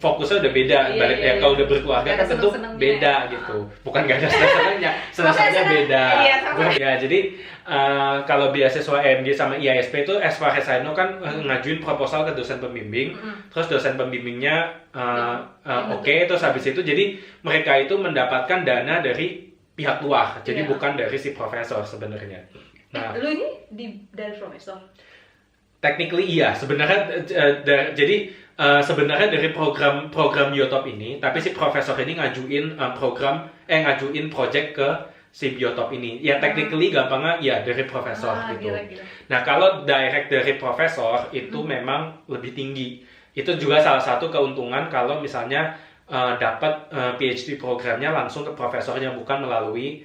fokusnya udah beda. Balik ya kalau udah berkeluarga kan tentu beda gitu. Bukan gak ada senang-senangnya, senang-senangnya beda. Ya jadi kalau beasiswa EMG sama IASP itu as far as I know kan ngajuin proposal ke dosen pembimbing, terus dosen pembimbingnya oke, terus habis itu jadi mereka itu mendapatkan dana dari pihak luar, jadi bukan dari si profesor sebenarnya. Nah, lu ini dari profesor? Technically iya, sebenarnya jadi sebenarnya dari program Biotop ini, tapi si profesor ini ngajuin ngajuin project ke si Biotop ini. Ya technically gampangnya ya dari profesor gitu. Gila. Nah kalau direct dari profesor itu memang lebih tinggi. Itu juga salah satu keuntungan kalau misalnya dapat PhD programnya langsung ke profesornya, bukan melalui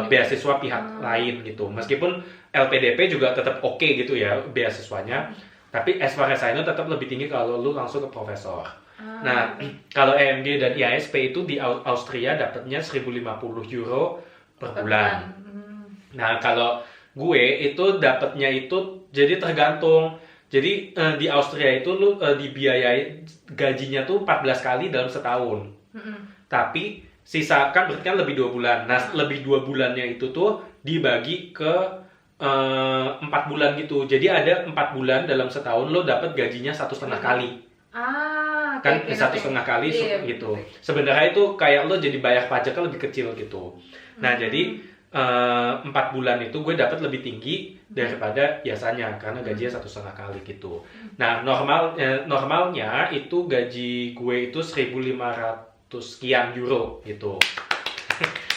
beasiswa pihak lain gitu. Meskipun LPDP juga tetap oke gitu ya beasiswanya, tapi as far as I know tetap lebih tinggi kalau lu langsung ke profesor. Nah, kalau EMG dan IASP itu di Austria dapatnya 1.050 euro per bulan. Nah, kalau gue itu dapatnya itu jadi tergantung. Jadi di Austria itu lu dibiayai gajinya tuh 14 kali dalam setahun. Tapi sisa kan berarti kan lebih 2 bulan. Nah, lebih 2 bulannya itu tuh dibagi ke 4 bulan gitu. Jadi ada 4 bulan dalam setahun lo dapat gajinya 1,5 kali. Kan 1,5 kali gitu. Sebenarnya itu kayak lo jadi bayar pajaknya lebih kecil gitu. Nah, jadi 4 bulan itu gue dapat lebih tinggi daripada biasanya karena gajinya 1,5 kali gitu. Nah, normalnya itu gaji gue itu 1.500 sekian euro gitu.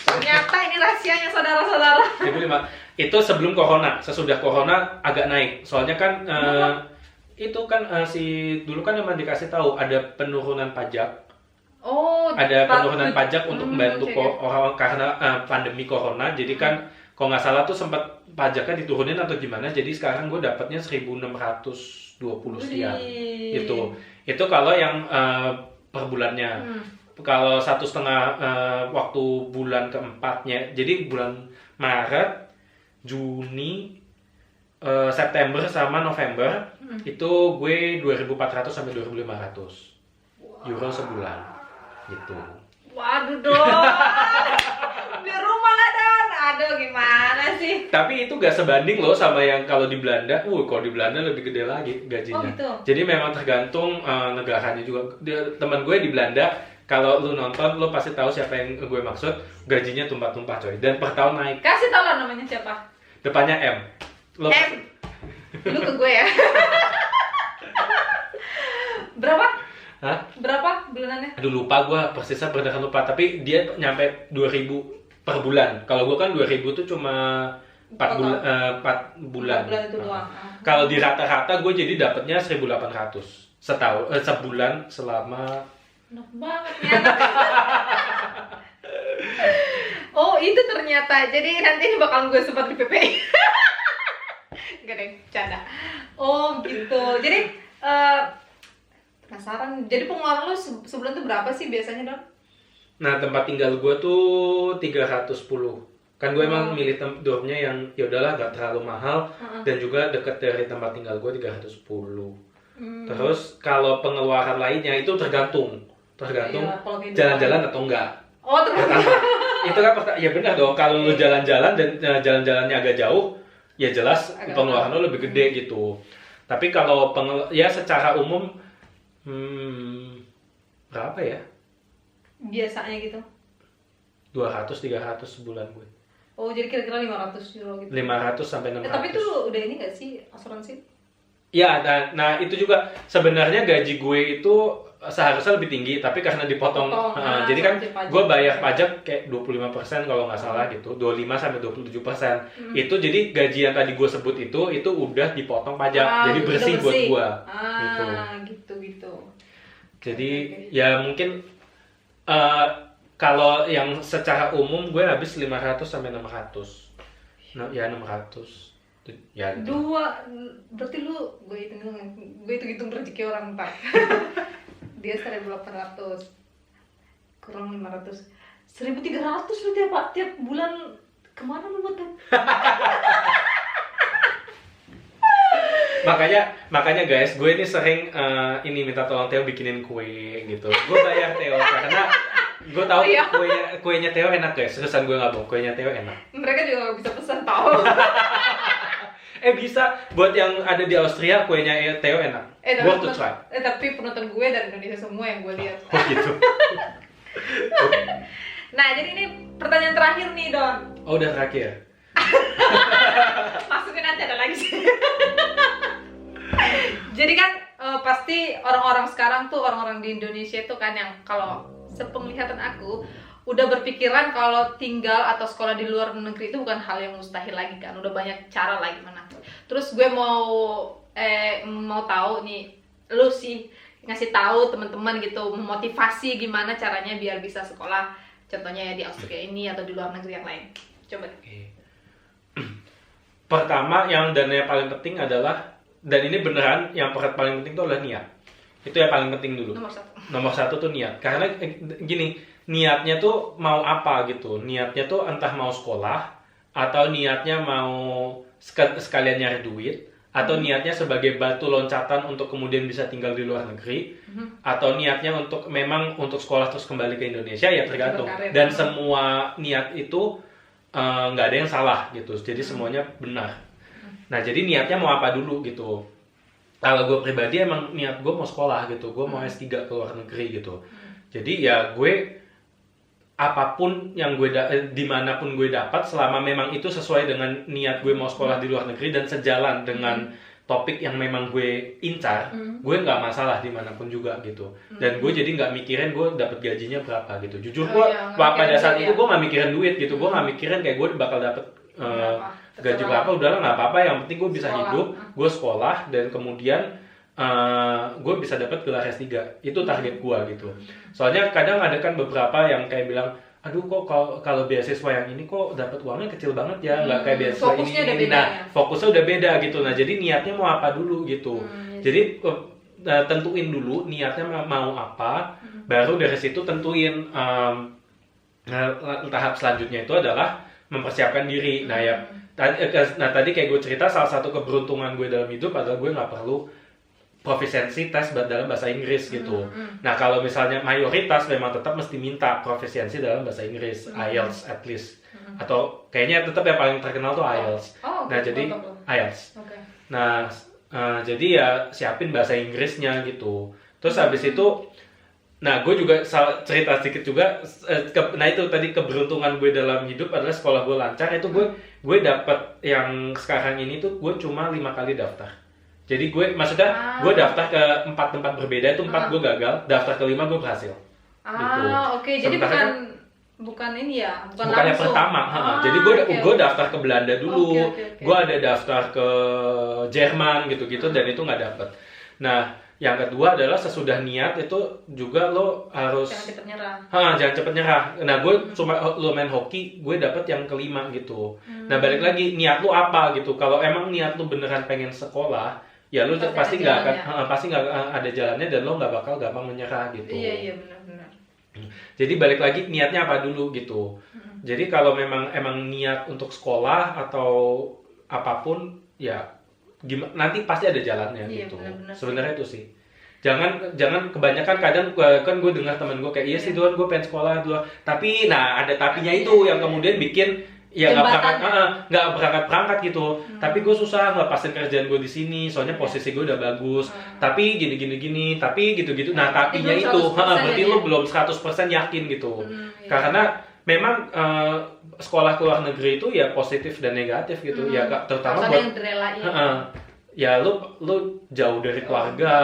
Ternyata ini rahasianya saudara-saudara. 1.500 itu sebelum corona, sesudah corona agak naik. Soalnya kan itu kan dulu kan memang dikasih tahu ada penurunan pajak. Ada penurunan pajak untuk membantu orang karena pandemi corona. Jadi kan kalau nggak salah tuh sempat pajaknya diturunin atau gimana. Jadi sekarang gue dapatnya 1.620 sekian. Itu kalau yang per bulannya. Kalau 1,5 waktu bulan keempatnya, jadi bulan Maret, Juni, September sama November itu gue 2.400 sampai 2.500 euro sebulan gitu. Waduh dong, di rumah lah Don. Aduh gimana sih? Tapi itu gak sebanding loh sama yang kalau di Belanda. Kalau di Belanda lebih gede lagi gajinya. Gitu? Jadi memang tergantung negaranya juga. Teman gue di Belanda, kalau lu nonton, lu pasti tahu siapa yang gue maksud. Gajinya tumpah-tumpah coy, dan per tahun naik. Kasih tau lah namanya siapa? Depannya M. M. Lu ke gue ya. Berapa? Hah? Berapa bulanannya? Aduh lupa gue, persisnya beneran lupa. Tapi dia nyampe 2.000 per bulan. Kalau gue kan 2.000 tuh cuma 4 bulan. Itu doang. Kalau di rata-rata gue jadi dapatnya 1.800 sebulan selama. Enak banget nih anak. Oh itu ternyata. Jadi nanti ini bakalan gue sempat di PPI. Gak deh, canda. Oh gitu. Jadi penasaran. Jadi pengeluaran lu sebulan tuh berapa sih biasanya Don? Nah tempat tinggal gue tuh 310. Kan gue emang milih dormnya yang ya udahlah gak terlalu mahal dan juga dekat dari tempat tinggal gue 310. Terus kalau pengeluaran lainnya itu tergantung jalan-jalan atau enggak. Oh tergantung. Itu kan ya benar dong. Kalau lu jalan-jalan dan jalan-jalannya agak jauh, ya jelas pengeluaran lu lebih gede gitu. Tapi kalau ya secara umum berapa ya? Biasanya gitu. 200-300 sebulan gue. Oh jadi kira-kira 500 euro gitu. 500 sampai 600. Tapi itu udah ini nggak sih asuransi? Ya, nah itu juga sebenarnya gaji gue itu seharusnya lebih tinggi, tapi karena dipotong, jadi kan gue bayar pajak kayak 25% kalau nggak salah gitu, 25-27%. Itu jadi gaji yang tadi gue sebut itu udah dipotong pajak, jadi bersih buat gue. Gitu. Jadi ya mungkin kalau yang secara umum gue habis 500-600. Nah, ya 600. Ya, gitu. Berarti lu gue hitung rezeki orang Pak. Dia 1.800 kurang 500 1.300 lu tiap bulan kemana lu buat makanya guys, gue ini sering ini minta tolong Theo bikinin kue gitu. Gue bayar Theo karena gue tahu kuenya Theo enak guys. Seriusan gue nggak bohong, kuenya Theo enak. Mereka juga nggak bisa pesan tahu. Bisa buat yang ada di Austria, kuenya Theo enak. Worth to try. Tapi penonton gue dari Indonesia semua yang gue lihat. Oh gitu. Nah, jadi ini pertanyaan terakhir nih, Don. Oh, udah terakhir. Masukin nanti ada lagi sih. Jadi kan pasti orang-orang sekarang tuh, orang-orang di Indonesia tuh kan yang kalau sepenglihatan aku udah berpikiran kalau tinggal atau sekolah di luar negeri itu bukan hal yang mustahil lagi kan, udah banyak cara lah gimana. Terus gue mau tahu nih, lu sih ngasih tahu teman-teman gitu, memotivasi gimana caranya biar bisa sekolah, contohnya ya di Austria ini atau di luar negeri yang lain. Coba. Pertama yang yang paling penting adalah, dan ini beneran yang paling penting itu adalah niat. Itu yang paling penting dulu. Nomor satu tuh niat. Karena gini, niatnya tuh mau apa gitu. Niatnya tuh entah mau sekolah, atau niatnya mau sekalian nyari duit, atau niatnya sebagai batu loncatan untuk kemudian bisa tinggal di luar negeri, atau niatnya memang untuk sekolah terus kembali ke Indonesia, ya tergantung. Dan semua niat itu nggak ada yang salah gitu. Jadi semuanya benar. Nah, jadi niatnya mau apa dulu gitu. Kalau gue pribadi emang niat gue mau sekolah gitu, gue mau S3 ke luar negeri gitu. Jadi ya gue apapun yang dimanapun gue dapat, selama memang itu sesuai dengan niat gue mau sekolah di luar negeri dan sejalan dengan topik yang memang gue incar, gue nggak masalah dimanapun juga gitu. Dan gue jadi nggak mikirin gue dapat gajinya berapa gitu. Jujur gue pada saat itu gue nggak mikirin duit gitu, gue nggak mikirin kayak gue bakal dapet gaji berapa, udahlah nggak apa-apa, yang penting gue bisa hidup, gue sekolah, dan kemudian gue bisa dapat gelar S3. Itu target gue gitu. Soalnya kadang ada kan beberapa yang kayak bilang, aduh kok kalau beasiswa yang ini kok dapat uangnya kecil banget ya, nggak kayak beasiswa ini. Nah, fokusnya udah beda gitu. Nah, jadi niatnya mau apa dulu gitu. Jadi tentuin dulu niatnya mau apa, baru dari situ tentuin tahap selanjutnya itu adalah mempersiapkan diri. Nah, tadi kayak gue cerita, salah satu keberuntungan gue dalam hidup adalah gue nggak perlu profisiensi tes dalam bahasa Inggris gitu. Nah, kalau misalnya mayoritas memang tetap mesti minta profisiensi dalam bahasa Inggris, IELTS at least. Atau kayaknya tetap yang paling terkenal tuh IELTS. Nah, jadi IELTS. Nah, jadi ya siapin bahasa Inggrisnya gitu. Terus habis itu, nah gue juga cerita sedikit juga. Nah, itu tadi keberuntungan gue dalam hidup adalah sekolah gue lancar. Itu gue dapet yang sekarang ini tuh gue cuma 5 kali daftar. Jadi gue gue daftar ke 4 tempat berbeda, itu 4 gue gagal, daftar ke 5 gue berhasil. Gitu. Oke. Jadi bukan ini ya, bukan yang pertama. Jadi gue daftar ke Belanda dulu, gue ada daftar ke Jerman gitu-gitu, dan itu nggak dapet. Nah, yang kedua adalah sesudah niat itu juga lo harus jangan cepet nyerah. Nah, gue cuma lo main hoki, gue dapet yang kelima gitu. Nah, balik lagi, niat lo apa gitu. Kalau emang niat lo beneran pengen sekolah, ya lo pasti nggak ada jalannya, dan lo nggak bakal gampang menyerah gitu. Iya benar. Jadi balik lagi, niatnya apa dulu gitu. Jadi kalau emang niat untuk sekolah atau apapun, ya nanti pasti ada jalannya gitu. Sebenarnya itu sih. Jangan kebanyakan, kadang kan gue dengar teman gue kayak, iya sih Don, gue pengen sekolah dulu. Tapi ada tapinya itu yang kemudian bikin ya nggak berangkat gitu. Tapi gue susah ngelepasin kerjaan gue di sini, soalnya posisi gue udah bagus. Tapi gini, tapi gitu. Nah, tapinya itu berarti lo belum 100% yakin gitu. Karena memang sekolah ke luar negeri itu ya positif dan negatif gitu. Ya terutama buat ya lu jauh dari keluarga,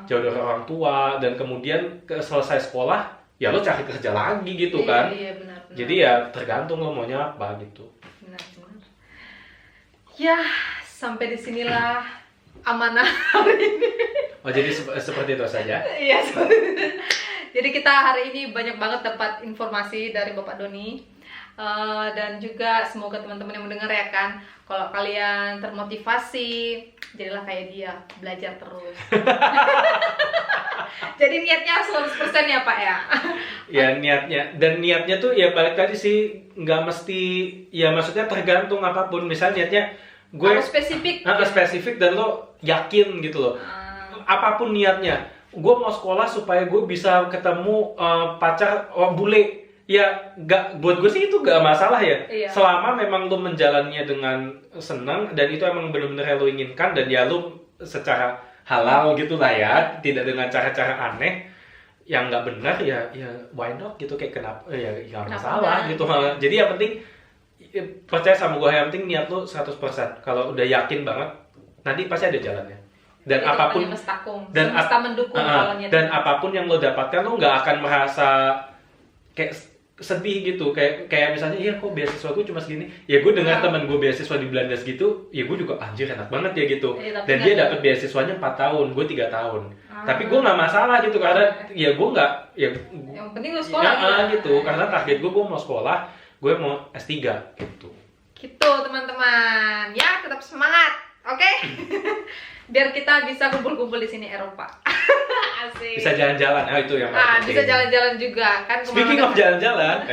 jauh dari orang tua, dan kemudian selesai sekolah ya lo cari kerja lagi gitu kan. Benar. Jadi ya tergantung lo maunya apa gitu. Benar. Ya, sampai disinilah amanah hari ini. Oh, jadi seperti itu saja? Iya, seperti itu. Jadi kita hari ini banyak banget dapat informasi dari Bapak Doni. Dan juga semoga teman-teman yang mendengar ya kan, kalau kalian termotivasi, jadilah kayak dia, belajar terus. Jadi niatnya 100% ya Pak ya? Ya niatnya tuh ya balik tadi sih, nggak mesti, ya maksudnya tergantung apapun. Misalnya niatnya gue Harus spesifik. spesifik dan lo yakin gitu loh. Apapun niatnya, gue mau sekolah supaya gue bisa ketemu pacar bule. Ya, buat gue sih itu gak masalah ya. Iya. Selama memang lo menjalannya dengan senang dan itu emang bener-bener yang lo inginkan dan ya lo secara halal gitu lah ya, tidak dengan cara-cara aneh yang nggak benar ya why not gitu, kayak kenapa ya nggak masalah gitu. Jadi yang penting percaya sama gue, yang penting niat lo 100%. Kalau udah yakin banget nanti pasti ada jalannya. Dan itu apapun mendukung kalau niat. dan apapun yang lo dapatkan lo nggak akan merasa kayak sedih gitu, kayak misalnya iya kok beasiswa gue cuma segini. Ya gue dengar teman gue beasiswa di Belanda segitu, ya gue juga anjir enak banget ya gitu. Dan dia dapat beasiswanya 4 tahun, gue 3 tahun. Tapi gue nggak masalah gitu karena ya gue nggak yang penting lu sekolah gitu. Karena target gue mau sekolah, gue mau S3 gitu. Gitu teman-teman. Ya tetap semangat, oke? Biar kita bisa kumpul-kumpul di sini Eropa. Asik. Bisa jalan-jalan, itu yang bisa jalan-jalan juga kan. Speaking of jalan-jalan,